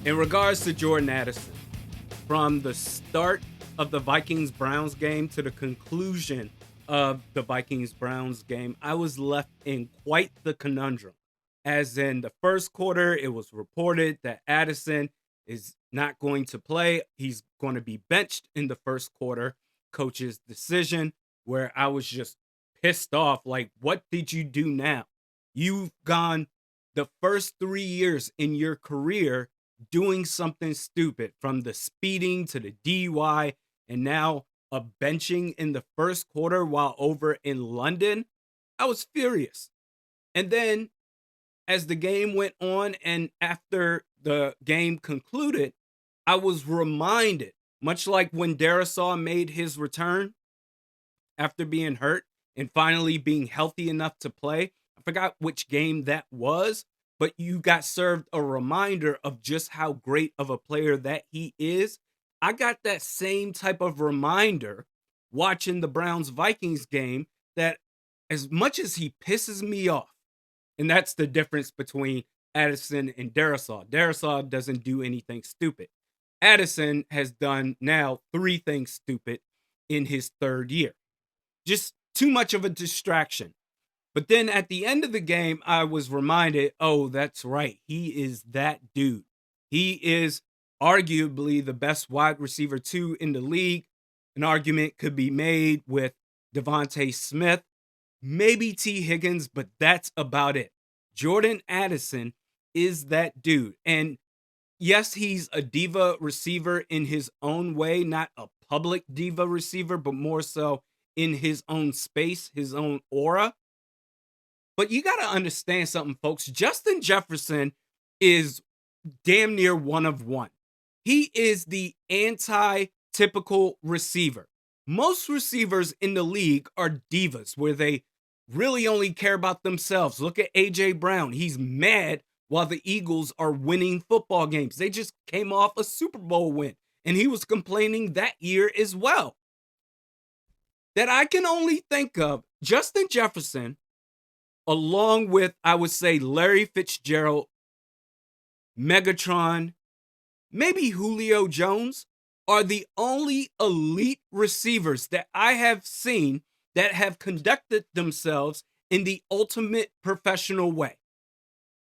In regards to Jordan Addison, from the start of the Vikings Browns game to the conclusion of the Vikings Browns game, I was left in quite the conundrum. As in the first quarter, it was reported that Addison is not going to play. He's going to be benched in the first quarter. Coach's decision, where I was just pissed off. Like, what did you do now? You've gone the first 3 years in your career doing something stupid, from the speeding to the DUI, and now a benching in the first quarter while over in London. I was furious. And then as the game went on and after the game concluded, I was reminded, much like when Darisaw made his return after being hurt and finally being healthy enough to play. I forgot which game that was, but you got served a reminder of just how great of a player that he is. I got that same type of reminder watching the Browns Vikings game, that as much as he pisses me off, and that's the difference between Addison and Darisaw. Darisaw doesn't do anything stupid. Addison has done now 3 things stupid in his third year. Just too much of a distraction. But then at the end of the game, I was reminded, oh, that's right. He is that dude. He is arguably the best wide receiver 2 in the league. An argument could be made with Devontae Smith, maybe T. Higgins, but that's about it. Jordan Addison is that dude. And yes, he's a diva receiver in his own way, not a public diva receiver, but more so in his own space, his own aura. But you got to understand something, folks. Justin Jefferson is damn near one of one. He is the anti-typical receiver. Most receivers in the league are divas, where they really only care about themselves. Look at A.J. Brown. He's mad while the Eagles are winning football games. They just came off a Super Bowl win, and he was complaining that year as well. That I can only think of Justin Jefferson, along with, I would say, Larry Fitzgerald, Megatron, maybe Julio Jones, are the only elite receivers that I have seen that have conducted themselves in the ultimate professional way.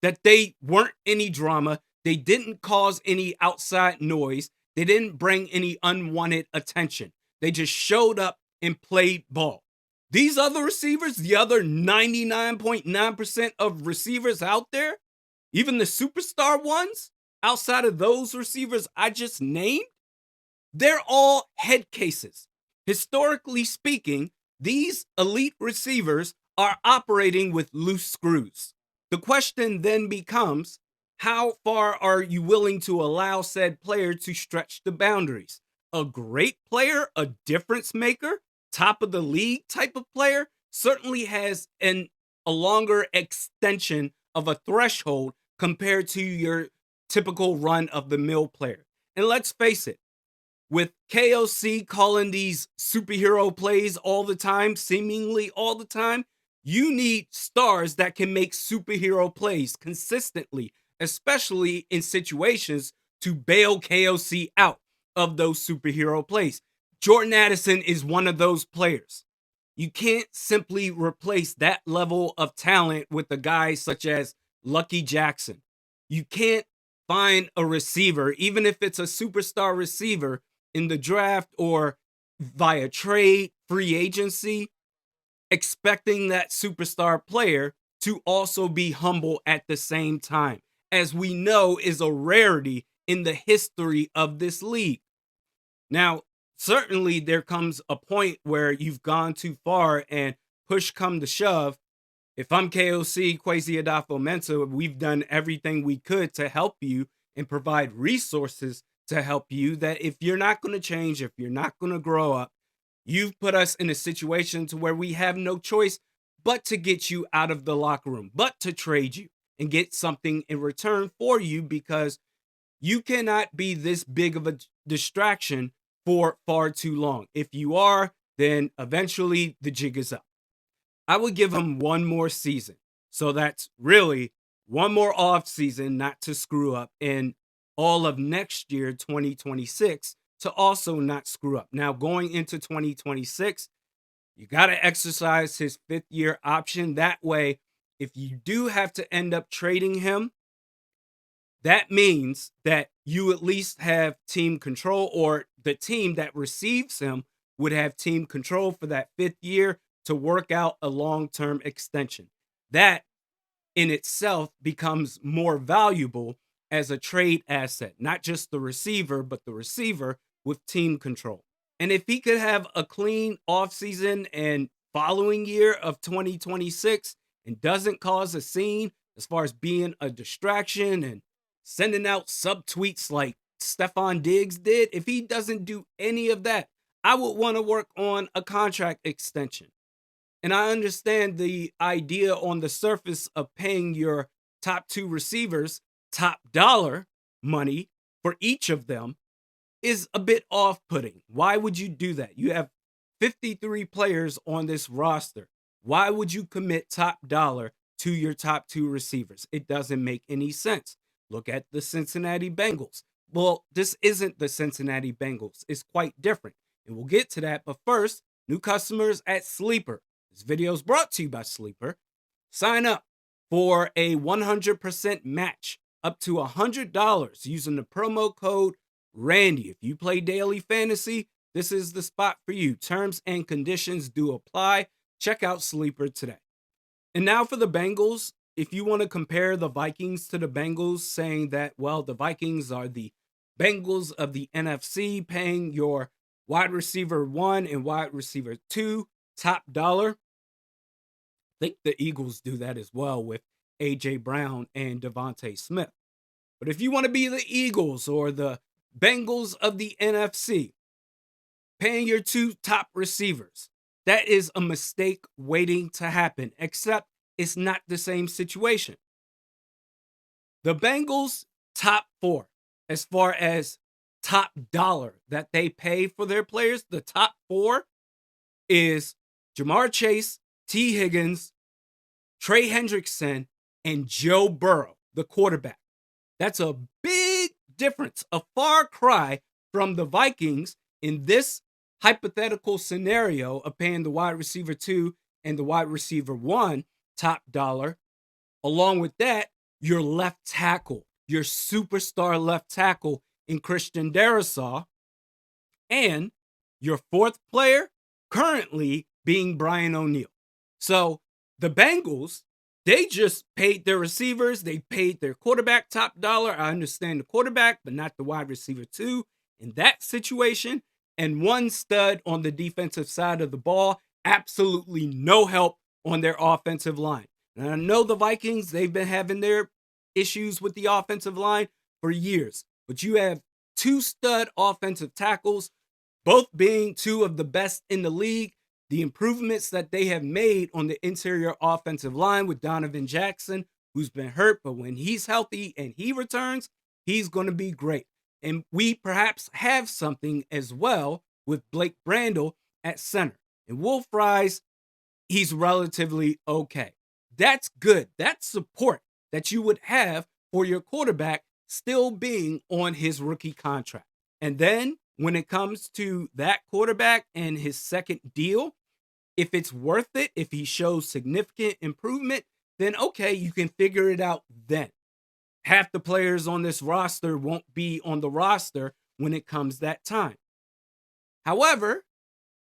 That they weren't any drama, they didn't cause any outside noise, they didn't bring any unwanted attention. They just showed up and played ball. These other receivers, the other 99.9% of receivers out there, even the superstar ones, outside of those receivers I just named, they're all head cases. Historically speaking, these elite receivers are operating with loose screws. The question then becomes, how far are you willing to allow said player to stretch the boundaries? A great player, a difference maker, top of the league type of player, certainly has a longer extension of a threshold compared to your typical run of the mill player. And let's face it, with KOC calling these superhero plays all the time, seemingly all the time, you need stars that can make superhero plays consistently, especially in situations to bail KOC out of those superhero plays. Jordan Addison is one of those players. You can't simply replace that level of talent with a guy such as Lucky Jackson. You can't find a receiver, even if it's a superstar receiver, in the draft or via trade, free agency, expecting that superstar player to also be humble at the same time, as we know is a rarity in the history of this league. Now, certainly there comes a point where you've gone too far and push come to shove. If I'm KOC, Kwesi Adafo-Mensah, we've done everything we could to help you and provide resources to help you, that if you're not going to change, if you're not going to grow up, you've put us in a situation to where we have no choice but to get you out of the locker room, but to trade you and get something in return for you, because you cannot be this big of a distraction for far too long. If you are, then eventually the jig is up. I would give him one more season. So that's really one more off season not to screw up. And all of next year, 2026, to also not screw up. Now, going into 2026, you got to exercise his 5th-year option. That way, if you do have to end up trading him, that means that you at least have team control, or the team that receives him would have team control for that 5th year to work out a long-term extension. That in itself becomes more valuable as a trade asset, not just the receiver, but the receiver with team control. And if he could have a clean offseason and following year of 2026 and doesn't cause a scene as far as being a distraction and sending out subtweets like Stephon Diggs did, if he doesn't do any of that, I would want to work on a contract extension. And I understand the idea on the surface of paying your top 2 receivers top dollar money for each of them is a bit off-putting. Why would you do that? You have 53 players on this roster. Why would you commit top dollar to your top 2 receivers? It doesn't make any sense. Look at the Cincinnati Bengals. Well, this isn't the Cincinnati Bengals. It's quite different. And we'll get to that. But first, new customers at Sleeper. This video is brought to you by Sleeper. Sign up for a 100% match up to $100 using the promo code Randy. If you play daily fantasy, this is the spot for you. Terms and conditions do apply. Check out Sleeper today. And now for the Bengals. If you want to compare the Vikings to the Bengals, saying that, well, the Vikings are the Bengals of the NFC, paying your wide receiver 1 and wide receiver 2 top dollar. I think the Eagles do that as well with A.J. Brown and Devontae Smith. But if you want to be the Eagles or the Bengals of the NFC, paying your 2 top receivers, that is a mistake waiting to happen, except it's not the same situation. The Bengals' top 4, as far as top dollar that they pay for their players, the top 4 is Jamar Chase, T. Higgins, Trey Hendrickson, and Joe Burrow, the quarterback. That's a big difference, a far cry from the Vikings in this hypothetical scenario of paying the wide receiver 2 and the wide receiver 1 top dollar. Along with that, your left tackle, your superstar left tackle in Christian Darrisaw, and your 4th player currently being Brian O'Neill. So the Bengals, they just paid their receivers. They paid their quarterback top dollar. I understand the quarterback, but not the wide receiver 2 in that situation. And 1 stud on the defensive side of the ball. Absolutely no help on their offensive line. And I know the Vikings, they've been having their issues with the offensive line for years. But you have 2 stud offensive tackles, both being 2 of the best in the league. The improvements that they have made on the interior offensive line with Donovan Jackson, who's been hurt, but when he's healthy and he returns, he's going to be great. And we perhaps have something as well with Blake Brandel at center. And Will Fries, he's relatively okay. That's good. That's support that you would have for your quarterback still being on his rookie contract. And then when it comes to that quarterback and his second deal, if it's worth it, if he shows significant improvement, then okay, you can figure it out then. Half the players on this roster won't be on the roster when it comes that time. However,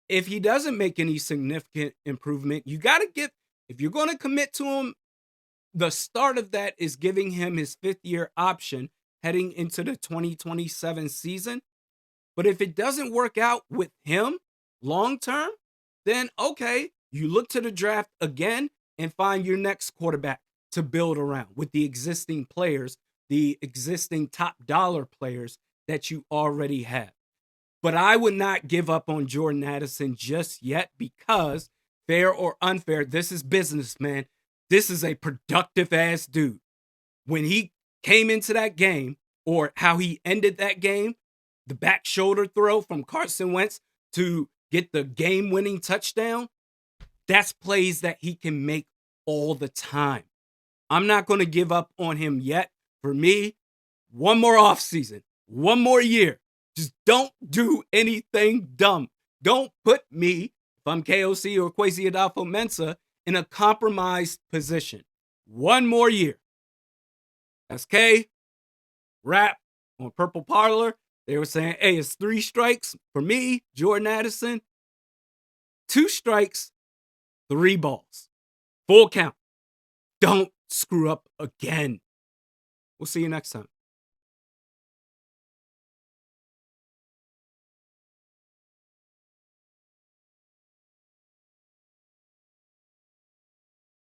if he doesn't make any significant improvement, you got to if you're going to commit to him, the start of that is giving him his 5th-year option heading into the 2027 season. But if it doesn't work out with him long term, then okay, you look to the draft again and find your next quarterback to build around with the existing players, the existing top dollar players that you already have. But I would not give up on Jordan Addison just yet because, fair or unfair, this is business, man. This is a productive ass dude. When he came into that game, or how he ended that game, the back shoulder throw from Carson Wentz to get the game-winning touchdown, that's plays that he can make all the time. I'm not going to give up on him yet. For me, one more offseason, one more year. Just don't do anything dumb. Don't put me, if I'm KOC or Kwesi Adolfo-Mensah, in a compromised position. One more year. SK, Rap on Purple Parlor, they were saying, hey, it's 3 strikes for me, Jordan Addison. 2 strikes, 3 balls. Full count. Don't screw up again. We'll see you next time.